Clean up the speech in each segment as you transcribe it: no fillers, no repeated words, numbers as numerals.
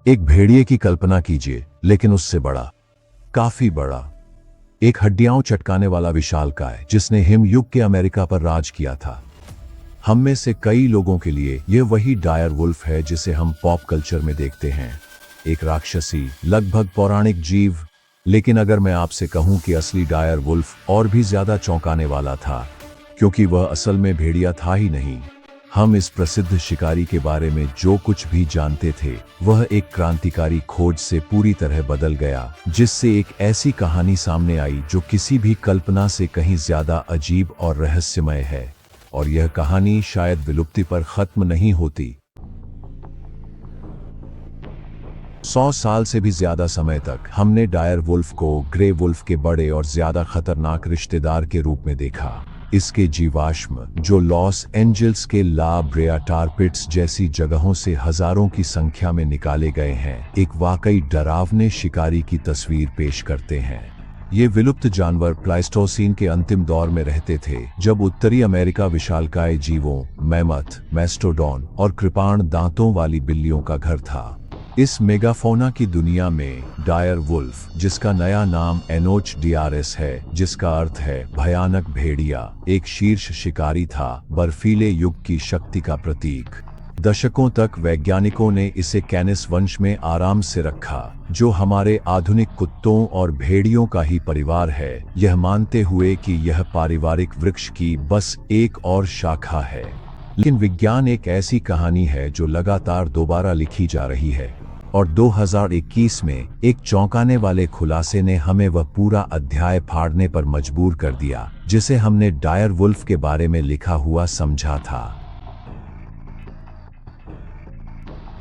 एक भेड़िए की कल्पना कीजिए, लेकिन उससे बड़ा, काफी बड़ा। एक हड्डियां चटकाने वाला विशालकाय जिसने हिमयुग के अमेरिका पर राज किया था। हम में से कई लोगों के लिए यह वही डायर वुल्फ है जिसे हम पॉप कल्चर में देखते हैं, एक राक्षसी, लगभग पौराणिक जीव। लेकिन अगर मैं आपसे कहूं कि असली डायर वुल्फ और भी ज्यादा चौंकाने वाला था, क्योंकि वह असल में भेड़िया था ही नहीं। हम इस प्रसिद्ध शिकारी के बारे में जो कुछ भी जानते थे वह एक क्रांतिकारी खोज से पूरी तरह बदल गया, जिससे एक ऐसी कहानी सामने आई जो किसी भी कल्पना से कहीं ज्यादा अजीब और रहस्यमय है। और यह कहानी शायद विलुप्ति पर खत्म नहीं होती। 100 साल से भी ज्यादा समय तक हमने डायर वुल्फ को ग्रे वुल्फ के बड़े और ज्यादा खतरनाक रिश्तेदार के रूप में देखा। इसके जीवाश्म, जो लॉस एंजल्स के ला ब्रेआ टार पिट्स जैसी जगहों से हजारों की संख्या में निकाले गए हैं, एक वाकई डरावने शिकारी की तस्वीर पेश करते हैं। ये विलुप्त जानवर प्लाइस्टोसीन के अंतिम दौर में रहते थे, जब उत्तरी अमेरिका विशालकाय जीवों, मैमथ, मैस्टोडॉन और कृपाण दांतों वाली बिल्लियों का घर था। इस मेगाफोना की दुनिया में डायर वुल्फ, जिसका नया नाम एनोच डियारेस है, जिसका अर्थ है भयानक भेड़िया, एक शीर्ष शिकारी था, बर्फीले युग की शक्ति का प्रतीक। दशकों तक वैज्ञानिकों ने इसे कैनिस वंश में आराम से रखा, जो हमारे आधुनिक कुत्तों और भेड़ियों का ही परिवार है, यह मानते हुए कि यह पारिवारिक वृक्ष की बस एक और शाखा है। लेकिन विज्ञान एक ऐसी कहानी है जो लगातार दोबारा लिखी जा रही है, और 2021 में एक चौंकाने वाले खुलासे ने हमें वह पूरा अध्याय फाड़ने पर मजबूर कर दिया जिसे हमने डायर वुल्फ के बारे में लिखा हुआ समझा था।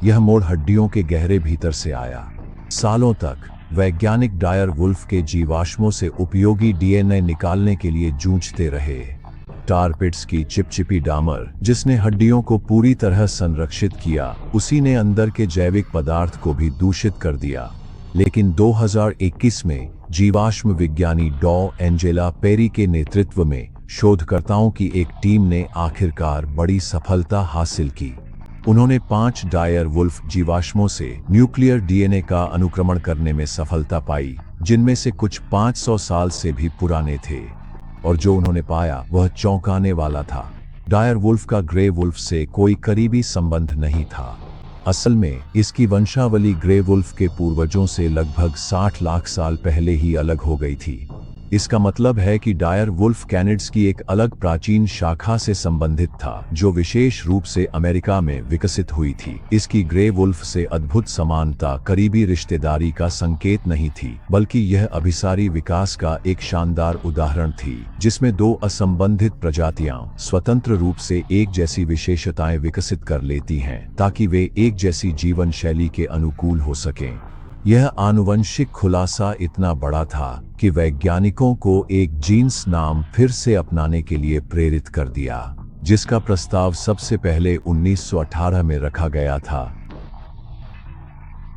यह मोड़ हड्डियों के गहरे भीतर से आया। सालों तक वैज्ञानिक डायर वुल्फ के जीवाश्मों से उपयोगी डीएनए निकालने के लिए जूझते रहे। टार पिट्स की चिपचिपी डामर, जिसने हड्डियों को पूरी तरह संरक्षित किया, उसी ने अंदर के जैविक पदार्थ को भी दूषित कर दिया। लेकिन 2021 में जीवाश्म विज्ञानी डॉ एंजेला पेरी के नेतृत्व में शोधकर्ताओं की एक टीम ने आखिरकार बड़ी सफलता हासिल की। उन्होंने 5 डायर वुल्फ जीवाश्मों से न्यूक्लियर डीएनए का अनुक्रमण करने में सफलता पाई, जिनमें से कुछ 500 साल से भी पुराने थे। और जो उन्होंने पाया वह चौंकाने वाला था। डायर वुल्फ का ग्रे वुल्फ से कोई करीबी संबंध नहीं था। असल में इसकी वंशावली ग्रे वुल्फ के पूर्वजों से लगभग 60 लाख साल पहले ही अलग हो गई थी। इसका मतलब है कि डायर वुल्फ कैनिड्स की एक अलग प्राचीन शाखा से संबंधित था, जो विशेष रूप से अमेरिका में विकसित हुई थी। इसकी ग्रे वुल्फ से अद्भुत समानता करीबी रिश्तेदारी का संकेत नहीं थी, बल्कि यह अभिसारी विकास का एक शानदार उदाहरण थी, जिसमें 2 असंबंधित प्रजातियां स्वतंत्र रूप से एक जैसी विशेषताएं विकसित कर लेती हैं, ताकि वे एक जैसी जीवन शैली के अनुकूल हो सकें। यह आनुवंशिक खुलासा इतना बड़ा था कि वैज्ञानिकों को एक जीन्स नाम फिर से अपनाने के लिए प्रेरित कर दिया, जिसका प्रस्ताव सबसे पहले 1918 में रखा गया था।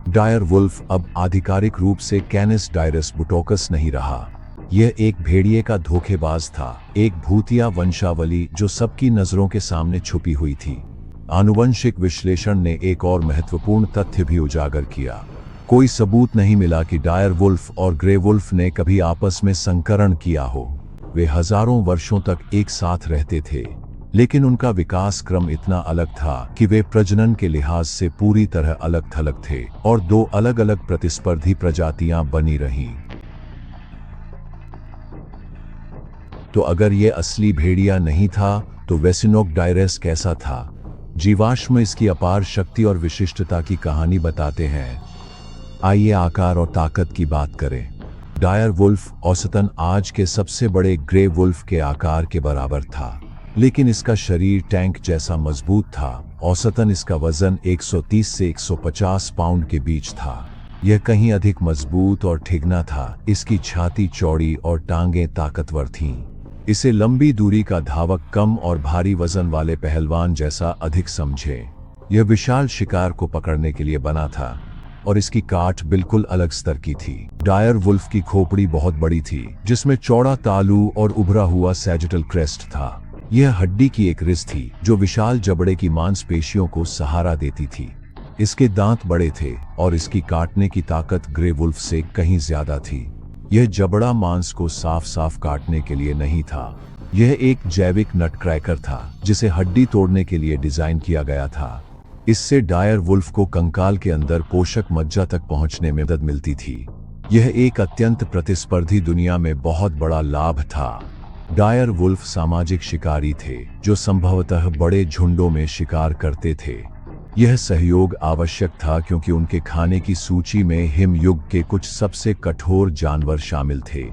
डायर वुल्फ अब आधिकारिक रूप से कैनिस डायरस बुटोकस नहीं रहा। यह एक भेड़िए का धोखेबाज था, एक भूतिया वंशावली जो सबकी नजरों के सामने छुपी हुई थी। आनुवंशिक विश्लेषण ने एक और महत्वपूर्ण तथ्य भी उजागर किया। कोई सबूत नहीं मिला कि डायर वुल्फ और ग्रे वुल्फ ने कभी आपस में संकरण किया हो। वे हजारों वर्षों तक एक साथ रहते थे, लेकिन उनका विकास क्रम इतना अलग था कि वे प्रजनन के लिहाज से पूरी तरह अलग थलग थे और 2 अलग अलग प्रतिस्पर्धी प्रजातियां बनी रहीं। तो अगर ये असली भेड़िया नहीं था, तो वेसिनोडायरस कैसा था? जीवाश्म इसकी अपार शक्ति और विशिष्टता की कहानी बताते हैं। आइए आकार और ताकत की बात करें। डायर वुल्फ औसतन आज के सबसे बड़े ग्रे वुल्फ के आकार के बराबर था, लेकिन इसका शरीर टैंक जैसा मजबूत था। औसतन इसका वजन 130 से 150 पाउंड के बीच था। यह कहीं अधिक मजबूत और ठिगना था। इसकी छाती चौड़ी और टांगें ताकतवर थीं। इसे लंबी दूरी का धावक कम और भारी वजन वाले पहलवान जैसा अधिक समझे। यह विशाल शिकार को पकड़ने के लिए बना था और इसकी काट बिल्कुल अलग स्तर की थी। डायर वुल्फ की खोपड़ी बहुत बड़ी थी, जिसमें चौड़ा तालू और उभरा हुआ सैजिटल क्रेस्ट था। यह हड्डी की एक रिस थी जो विशाल जबड़े की मांसपेशियों को सहारा देती थी। इसके दांत बड़े थे और इसकी काटने की ताकत ग्रे वुल्फ से कहीं ज्यादा थी। यह जबड़ा मांस को साफ साफ काटने के लिए नहीं था, यह एक जैविक नटक्रैकर था जिसे हड्डी तोड़ने के लिए डिजाइन किया गया था। इससे डायर वुल्फ को कंकाल के अंदर पोषक मज्जा तक पहुंचने में मदद मिलती थी। यह एक अत्यंत प्रतिस्पर्धी दुनिया में बहुत बड़ा लाभ था। डायर वुल्फ सामाजिक शिकारी थे जो संभवतः बड़े झुंडों में शिकार करते थे। यह सहयोग आवश्यक था क्योंकि उनके खाने की सूची में हिमयुग के कुछ सबसे कठोर जानवर शामिल थे।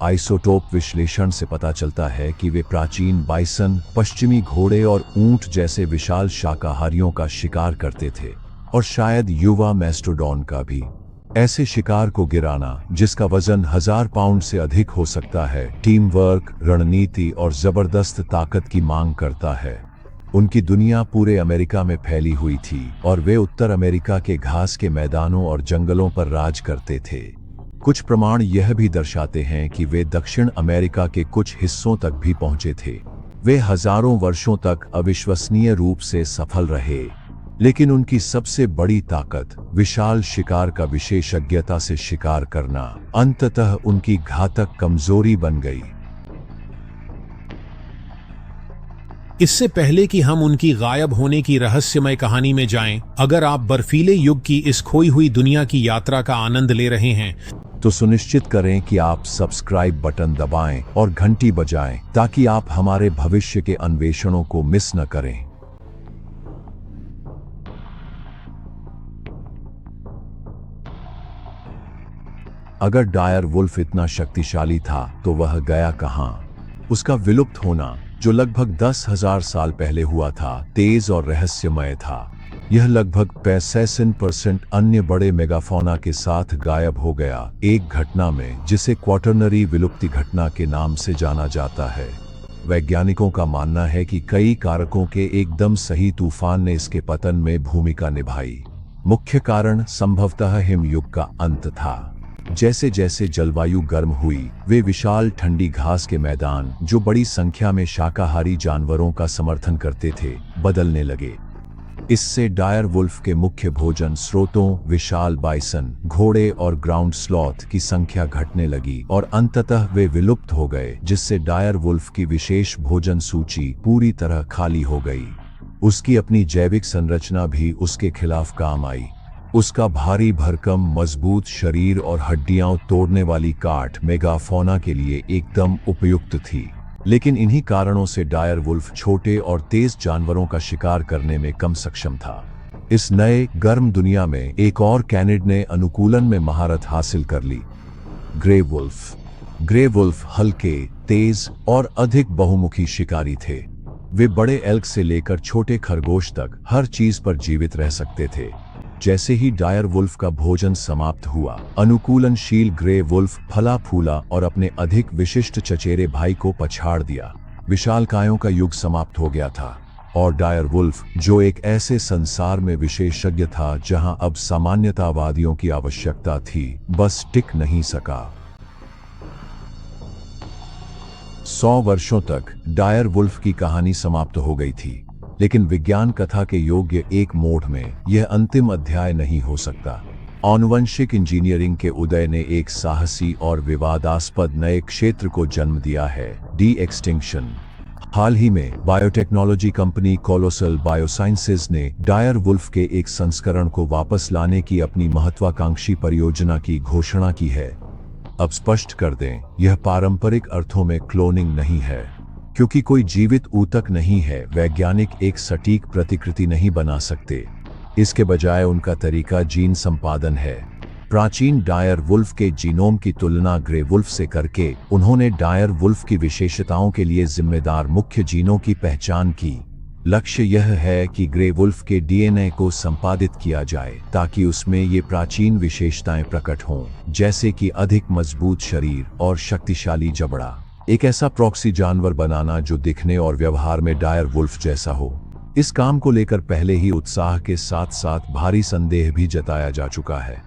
आइसोटोप विश्लेषण से पता चलता है कि वे प्राचीन बाइसन, पश्चिमी घोड़े और ऊंट जैसे विशाल शाकाहारियों का शिकार करते थे, और शायद युवा मैस्टोडॉन का भी। ऐसे शिकार को गिराना जिसका वजन 1000 पाउंड से अधिक हो सकता है, टीम वर्क, रणनीति और जबरदस्त ताकत की मांग करता है। उनकी दुनिया पूरे अमेरिका में फैली हुई थी और वे उत्तर अमेरिका के घास के मैदानों और जंगलों पर राज करते थे। कुछ प्रमाण यह भी दर्शाते हैं कि वे दक्षिण अमेरिका के कुछ हिस्सों तक भी पहुंचे थे। वे हजारों वर्षों तक अविश्वसनीय रूप से सफल रहे, लेकिन उनकी सबसे बड़ी ताकत, विशाल शिकार का विशेषज्ञता से शिकार करना, अंततः उनकी घातक कमजोरी बन गई। इससे पहले कि हम उनकी गायब होने की रहस्यमय कहानी में जाएं, अगर आप बर्फीले युग की इस खोई हुई दुनिया की यात्रा का आनंद ले रहे हैं तो सुनिश्चित करें कि आप सब्सक्राइब बटन दबाएं और घंटी बजाएं ताकि आप हमारे भविष्य के अन्वेषणों को मिस न करें। अगर डायर वुल्फ इतना शक्तिशाली था तो वह गया कहां? उसका विलुप्त होना, जो लगभग 10,000 साल पहले हुआ था, तेज और रहस्यमय था। यह लगभग 65% अन्य बड़े मेगाफौना के साथ गायब हो गया, एक घटना में जिसे क्वाटरनरी विलुप्ति घटना के नाम से जाना जाता है। वैज्ञानिकों का मानना है कि कई कारकों के एकदम सही तूफान ने इसके पतन में भूमिका निभाई। मुख्य कारण संभवतः हिमयुग का अंत था। जैसे जैसे जलवायु गर्म हुई, वे विशाल ठंडी घास के मैदान, जो बड़ी संख्या में शाकाहारी जानवरों का समर्थन करते थे, बदलने लगे। इससे डायर वुल्फ के मुख्य भोजन स्रोतों, विशाल बाइसन, घोड़े और ग्राउंड स्लॉथ की संख्या घटने लगी और अंततः वे विलुप्त हो गए, जिससे डायर वुल्फ की विशेष भोजन सूची पूरी तरह खाली हो गई। उसकी अपनी जैविक संरचना भी उसके खिलाफ काम आई। उसका भारी भरकम मजबूत शरीर और हड्डियां तोड़ने वाली काट मेगाफौना के लिए एकदम उपयुक्त थी, लेकिन इन्हीं कारणों से डायर वुल्फ छोटे और तेज जानवरों का शिकार करने में कम सक्षम था। इस नए गर्म दुनिया में एक और कैनिड ने अनुकूलन में महारत हासिल कर ली, ग्रे वुल्फ। ग्रे वुल्फ हल्के, तेज और अधिक बहुमुखी शिकारी थे। वे बड़े एल्क से लेकर छोटे खरगोश तक हर चीज पर जीवित रह सकते थे। जैसे ही डायर वुल्फ का भोजन समाप्त हुआ, अनुकूलनशील ग्रे वुल्फ फला फूला और अपने अधिक विशिष्ट चचेरे भाई को पछाड़ दिया। विशालकायों का युग समाप्त हो गया था और डायर वुल्फ, जो एक ऐसे संसार में विशेषज्ञ था जहां अब सामान्यतावादियों की आवश्यकता थी, बस टिक नहीं सका। 100 वर्षों तक डायर वुल्फ की कहानी समाप्त हो गई थी, लेकिन विज्ञान कथा के योग्य एक मोड़ में यह अंतिम अध्याय नहीं हो सकता। आनुवंशिक इंजीनियरिंग के उदय ने एक साहसी और विवादास्पद नए क्षेत्र को जन्म दिया है, डी एक्सटिंक्शन। हाल ही में बायोटेक्नोलॉजी कंपनी कोलोसल बायोसाइंसेज ने डायर वुल्फ के एक संस्करण को वापस लाने की अपनी महत्वाकांक्षी परियोजना की घोषणा की है। अब स्पष्ट कर दें, यह पारंपरिक अर्थों में क्लोनिंग नहीं है, क्योंकि कोई जीवित ऊतक नहीं है, वैज्ञानिक एक सटीक प्रतिकृति नहीं बना सकते। इसके बजाय उनका तरीका जीन संपादन है। प्राचीन डायर वुल्फ के जीनोम की तुलना ग्रे वुल्फ से करके उन्होंने डायर वुल्फ की विशेषताओं के लिए जिम्मेदार मुख्य जीनों की पहचान की। लक्ष्य यह है कि ग्रे वुल्फ के डीएनए को संपादित किया जाए ताकि उसमें ये प्राचीन विशेषताएं प्रकट हों, जैसे कि अधिक मजबूत शरीर और शक्तिशाली जबड़ा। एक ऐसा प्रॉक्सी जानवर बनाना जो दिखने और व्यवहार में डायर वुल्फ जैसा हो। इस काम को लेकर पहले ही उत्साह के साथ साथ भारी संदेह भी जताया जा चुका है।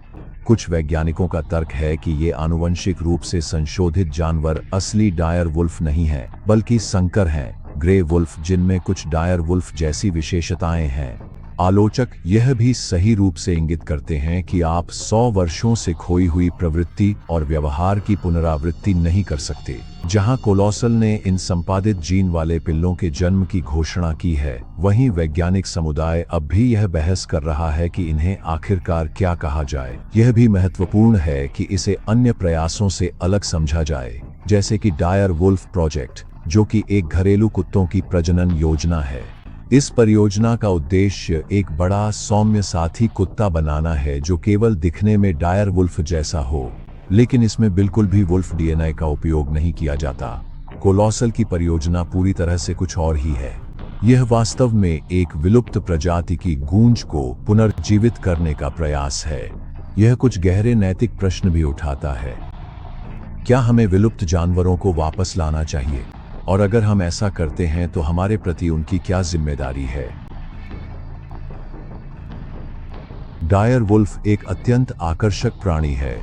कुछ वैज्ञानिकों का तर्क है कि ये आनुवंशिक रूप से संशोधित जानवर असली डायर वुल्फ नहीं हैं, बल्कि संकर हैं, ग्रे वुल्फ, जिनमें कुछ डायर वुल्फ जैसी विशेषताएं हैं। आलोचक यह भी सही रूप से इंगित करते हैं कि आप 100 वर्षों से खोई हुई प्रवृत्ति और व्यवहार की पुनरावृत्ति नहीं कर सकते। जहां कोलोसल ने इन संपादित जीन वाले पिल्लों के जन्म की घोषणा की है, वहीं वैज्ञानिक समुदाय अब भी यह बहस कर रहा है कि इन्हें आखिरकार क्या कहा जाए। यह भी महत्वपूर्ण है कि इसे अन्य प्रयासों से अलग समझा जाए, जैसे कि डायर वुल्फ प्रोजेक्ट, जो कि एक घरेलू कुत्तों की प्रजनन योजना है। इस परियोजना का उद्देश्य एक बड़ा सौम्य साथी कुत्ता बनाना है जो केवल दिखने में डायर वुल्फ जैसा हो, लेकिन इसमें बिल्कुल भी वुल्फ डीएनए का उपयोग नहीं किया जाता। कोलोसल की परियोजना पूरी तरह से कुछ और ही है। यह वास्तव में एक विलुप्त प्रजाति की गूंज को पुनर्जीवित करने का प्रयास है। यह कुछ गहरे नैतिक प्रश्न भी उठाता है। क्या हमें विलुप्त जानवरों को वापस लाना चाहिए? और अगर हम ऐसा करते हैं तो हमारे प्रति उनकी क्या जिम्मेदारी है? डायर वुल्फ एक अत्यंत आकर्षक प्राणी है।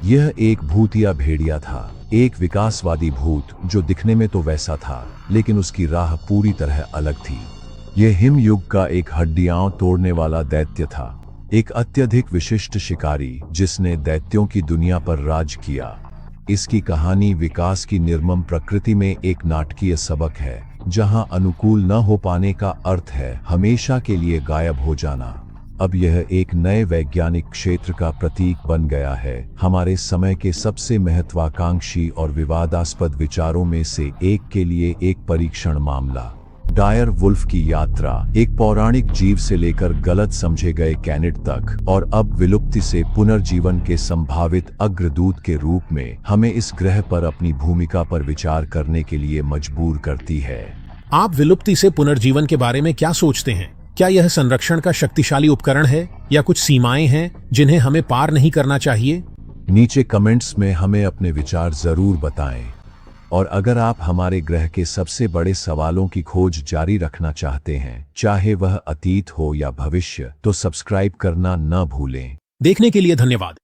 यह एक भूतिया भेड़िया था, एक विकासवादी भूत जो दिखने में तो वैसा था, लेकिन उसकी राह पूरी तरह अलग थी। यह हिम युग का एक हड्डियां तोड़ने वाला दैत्य था, एक अत्यधिक विशिष्ट शिकारी जिसने दैत्यों की दुनिया पर राज किया। इसकी कहानी विकास की निर्मम प्रकृति में एक नाटकीय सबक है, जहां अनुकूल न हो पाने का अर्थ है हमेशा के लिए गायब हो जाना। अब यह एक नए वैज्ञानिक क्षेत्र का प्रतीक बन गया है, हमारे समय के सबसे महत्वाकांक्षी और विवादास्पद विचारों में से एक के लिए एक परीक्षण मामला। डायर वुल्फ की यात्रा एक पौराणिक जीव से लेकर गलत समझे गए कैनिड तक और अब विलुप्ति से पुनर्जीवन के संभावित अग्रदूत के रूप में हमें इस ग्रह पर अपनी भूमिका पर विचार करने के लिए मजबूर करती है। आप विलुप्ति से पुनर्जीवन के बारे में क्या सोचते हैं? क्या यह संरक्षण का शक्तिशाली उपकरण है या कुछ सीमाएं हैं जिन्हें हमें पार नहीं करना चाहिए? नीचे कमेंट्स में हमें अपने विचार जरूर बताएं। और अगर आप हमारे ग्रह के सबसे बड़े सवालों की खोज जारी रखना चाहते हैं, चाहे वह अतीत हो या भविष्य, तो सब्सक्राइब करना न भूलें। देखने के लिए धन्यवाद।